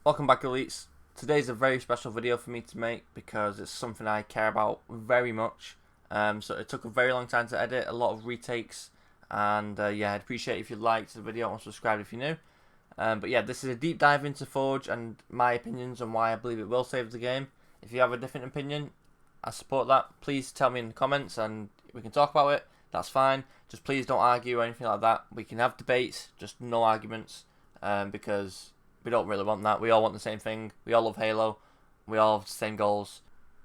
Welcome back, elites. Today's a very special video for me to make because it's something I care about very much. So it took a very long time to edit, a lot of retakes, and yeah, I'd appreciate if you liked the video and subscribed if you're new. But yeah, this is a deep dive into Forge and my opinions on why I believe it will save the game. If you have a different opinion, I support that. Please tell me in the comments and we can talk about it. That's fine. Just please don't argue or anything like that. We can have debates, just no arguments, because we don't really want that. We all want the same thing. We all love Halo. We all have the same goals.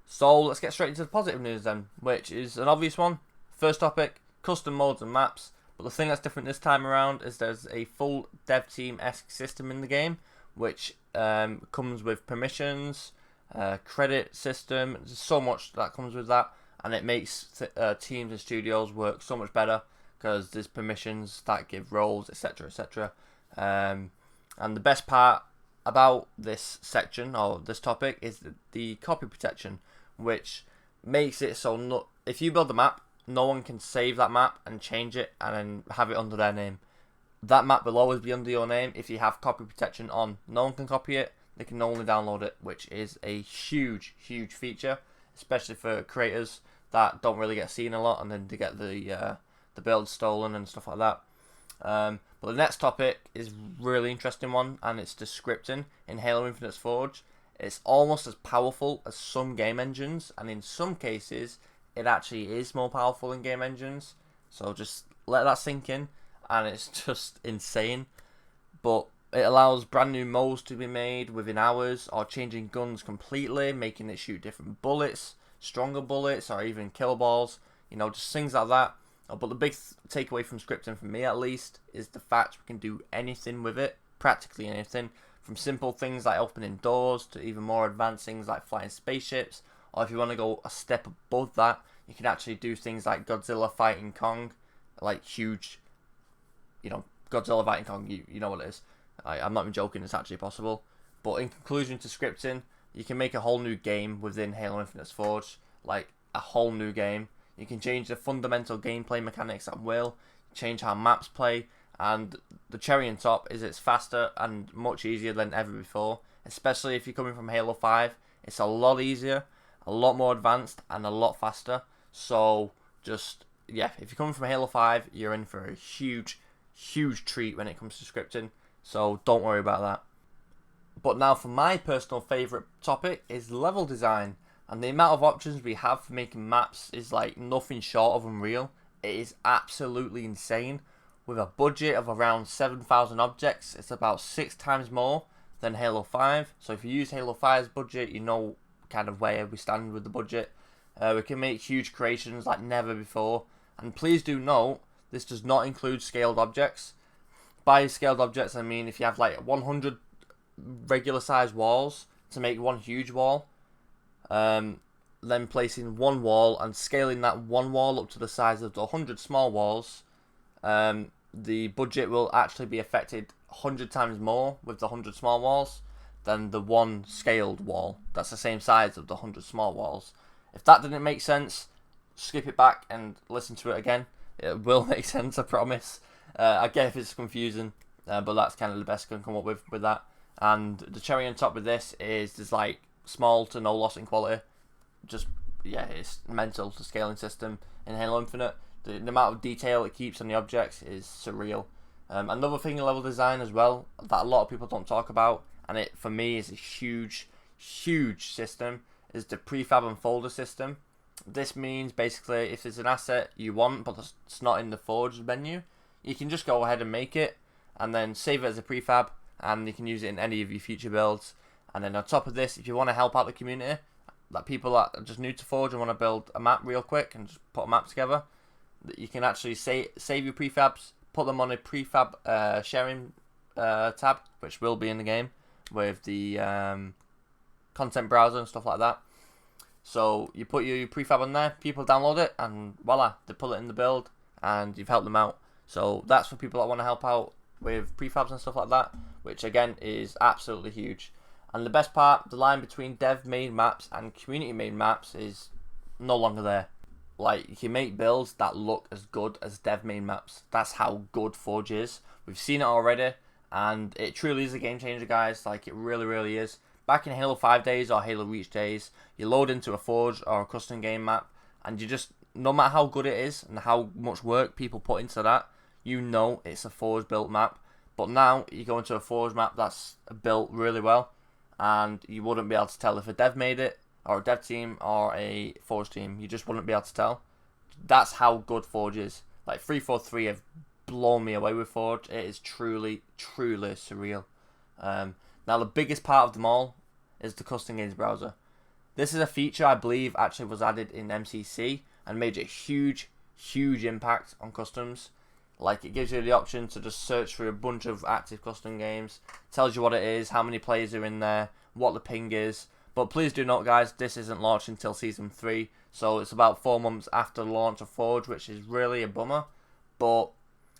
So let's get straight into the positive news then, which is an obvious one. First topic, custom modes and maps. But the thing that's different this time around is there's a full dev team-esque system in the game, which comes with permissions, credit system. There's so much that comes with that, and it makes teams and studios work so much better because there's permissions that give roles, etc., etc. And the best part about this section or this topic is the copy protection, which makes it so if you build a map, no one can save that map and change it and then have it under their name. That map will always be under your name if you have copy protection on. No one can copy it, they can only download it, which is a huge, huge feature, especially for creators that don't really get seen a lot and then they get the build stolen and stuff like that. But the next topic is really interesting one, and it's the scripting in Halo Infinite's Forge. It's almost as powerful as some game engines, and in some cases, it actually is more powerful than game engines. So just let that sink in, and it's just insane. But it allows brand new modes to be made within hours, or changing guns completely, making it shoot different bullets, stronger bullets, or even kill balls. You know, just things like that. But the big takeaway from scripting, for me at least, is the fact we can do anything with it, practically anything, from simple things like opening doors to even more advanced things like flying spaceships, or if you want to go a step above that, you can actually do things like Godzilla fighting Kong, like huge, Godzilla fighting Kong, you know what it is. I'm not even joking, it's actually possible. But in conclusion to scripting, you can make a whole new game within Halo Infinite's Forge, like a whole new game. You can change the fundamental gameplay mechanics at will, change how maps play, and the cherry on top is it's faster and much easier than ever before, especially if you're coming from Halo 5. It's a lot easier, a lot more advanced, and a lot faster. So, yeah, if you're coming from Halo 5, you're in for a huge, huge treat when it comes to scripting, so don't worry about that. But now for my personal favourite topic is level design. And the amount of options we have for making maps is like nothing short of unreal. It is absolutely insane. With a budget of around 7,000 objects, it's about 6 times more than Halo 5. So if you use Halo 5's budget, you know kind of where we stand with the budget. We can make huge creations like never before. And please do note, this does not include scaled objects. By scaled objects, I mean if you have like 100 regular size walls to make one huge wall, then placing one wall and scaling that one wall up to the size of the 100 small walls, the budget will actually be affected 100 times more with the 100 small walls than the one scaled wall that's the same size of the 100 small walls. If that didn't make sense, skip it back and listen to it again. It will make sense, I promise. I get if it's confusing, but that's kind of the best I can come up with that. And the cherry on top of this is there's like small to no loss in quality. Just, yeah, it's mental, the scaling system in Halo Infinite. The amount of detail it keeps on the objects is surreal. Another thing in level design as well that a lot of people don't talk about, and it for me is a huge, huge system, is the prefab and folder system. This means basically if there's an asset you want but it's not in the Forge menu, you can just go ahead and make it and then save it as a prefab, and you can use it in any of your future builds. And then on top of this, if you want to help out the community, like people that are just new to Forge and want to build a map real quick and just put a map together, you can actually save your prefabs, put them on a prefab sharing tab, which will be in the game with the content browser and stuff like that. So you put your prefab on there, people download it, and voila, they put it in the build, and you've helped them out. So that's for people that want to help out with prefabs and stuff like that, which again is absolutely huge. And the best part, the line between dev-made maps and community-made maps is no longer there. Like, you can make builds that look as good as dev-made maps. That's how good Forge is. We've seen it already, and it truly is a game changer, guys. Like, it really, really is. Back in Halo 5 days or Halo Reach days, you load into a Forge or a custom game map, and you just, no matter how good it is and how much work people put into that, you know it's a Forge built map. But now you go into a Forge map that's built really well, and you wouldn't be able to tell if a dev made it, or a dev team, or a Forge team. You just wouldn't be able to tell. That's how good Forge is. Like, 343 have blown me away with Forge. It is truly, truly surreal. Now, the biggest part of them all is the custom games browser. This is a feature I believe actually was added in MCC and made a huge, huge impact on customs. Like, it gives you the option to just search for a bunch of active custom games, tells you what it is, how many players are in there, what the ping is. But please do note, guys, this isn't launched until Season 3, so it's about 4 months after the launch of Forge, which is really a bummer. But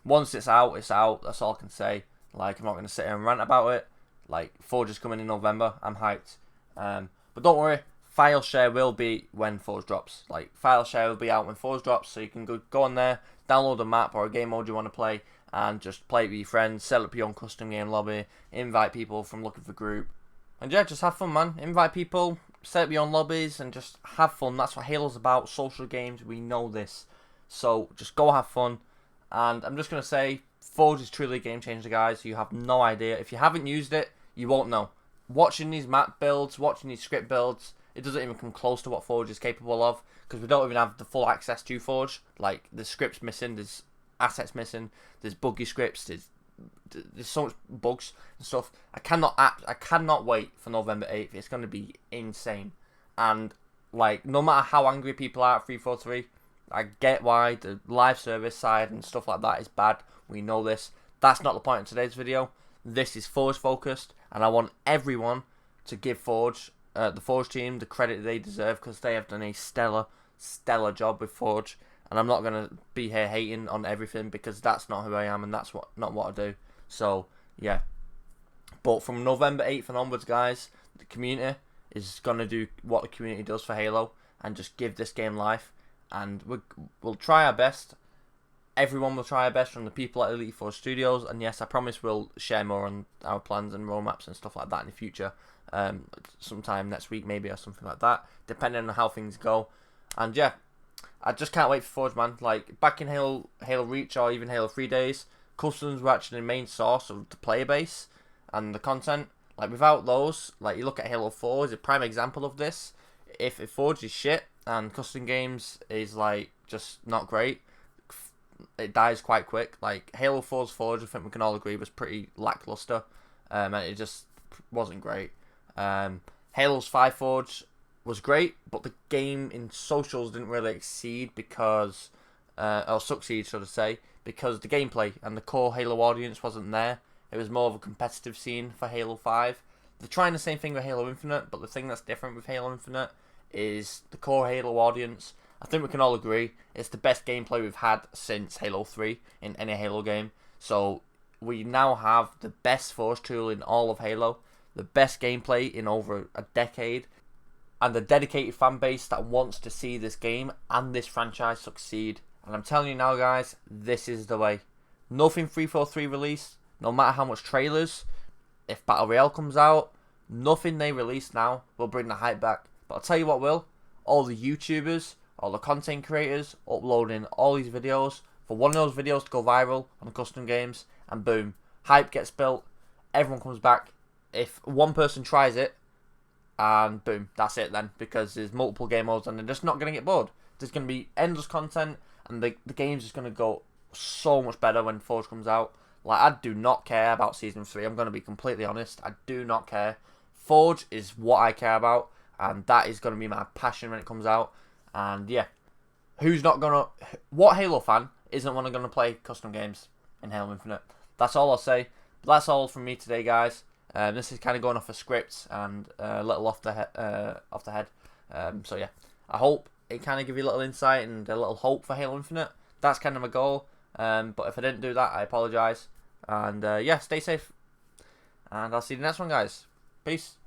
once it's out, it's out. That's all I can say. Like, I'm not going to sit here and rant about it. Like, Forge is coming in November. I'm hyped. But don't worry, file share will be when Forge drops. Like, file share will be out when Forge drops, so you can go on there, download a map or a game mode you want to play, and just play it with your friends, set up your own custom game lobby, invite people from looking for group. And yeah, just have fun, man. Invite people, set up your own lobbies, and just have fun. That's what Halo's about, social games. We know this. So just go have fun. And I'm just going to say, Forge is truly a game changer, guys. You have no idea. If you haven't used it, you won't know. Watching these map builds, watching these script builds, it doesn't even come close to what Forge is capable of, because we don't even have the full access to Forge. Like, there's scripts missing, there's assets missing, there's buggy scripts, there's so much bugs and stuff. I cannot wait for November 8th. It's going to be insane. And, like, no matter how angry people are at 343, I get why the live service side and stuff like that is bad. We know this. That's not the point of today's video. This is Forge focused, and I want everyone to give Forge, the Forge team, the credit they deserve, because they have done a stellar job with Forge. And I'm not going to be here hating on everything, because that's not who I am, and that's not what I do. So, yeah. But from November 8th and onwards, guys, the community is going to do what the community does for Halo, and just give this game life. And we'll try our best. Everyone will try our best, from the people at Elite Force Studios. And yes, I promise we'll share more on our plans and roadmaps and stuff like that in the future. Sometime next week maybe, or something like that, depending on how things go. And yeah, I just can't wait for Forge, man. Like, back in Halo Reach or even Halo 3 days, customs were actually the main source of the player base and the content. Like, without those, like, you look at Halo 4 is a prime example of this. If Forge is shit and custom games is, like, just not great, it dies quite quick. Like, Halo 4's Forge, I think we can all agree, was pretty lackluster, and it just wasn't great. Halo's 5 Forge was great, but the game in socials didn't really exceed because, or succeed, should I say, because the gameplay and the core Halo audience wasn't there. It was more of a competitive scene for Halo 5. They're trying the same thing with Halo Infinite, but the thing that's different with Halo Infinite is the core Halo audience. I think we can all agree it's the best gameplay we've had since Halo 3 in any Halo game. So we now have the best Forge tool in all of Halo, the best gameplay in over a decade, and the dedicated fan base that wants to see this game and this franchise succeed. And I'm telling you now, guys, this is the way. Nothing 343 released, no matter how much trailers, if Battle Royale comes out, nothing they release now will bring the hype back. But I'll tell you what will, all the YouTubers, all the content creators uploading all these videos, for one of those videos to go viral on custom games, and boom, hype gets built, everyone comes back. If one person tries it, and boom, that's it then, because there's multiple game modes and they're just not going to get bored. There's going to be endless content, and the game's just going to go so much better when Forge comes out. Like, I do not care about Season 3, I'm going to be completely honest, I do not care. Forge is what I care about, and that is going to be my passion when it comes out. And yeah, what Halo fan isn't going to play custom games in Halo Infinite? That's all I'll say. But that's all from me today, guys. This is kind of going off a script and a little off the head. So yeah, I hope it kind of give you a little insight and a little hope for Halo Infinite. That's kind of my goal. But if I didn't do that, I apologise. And yeah, stay safe. And I'll see you in the next one, guys. Peace.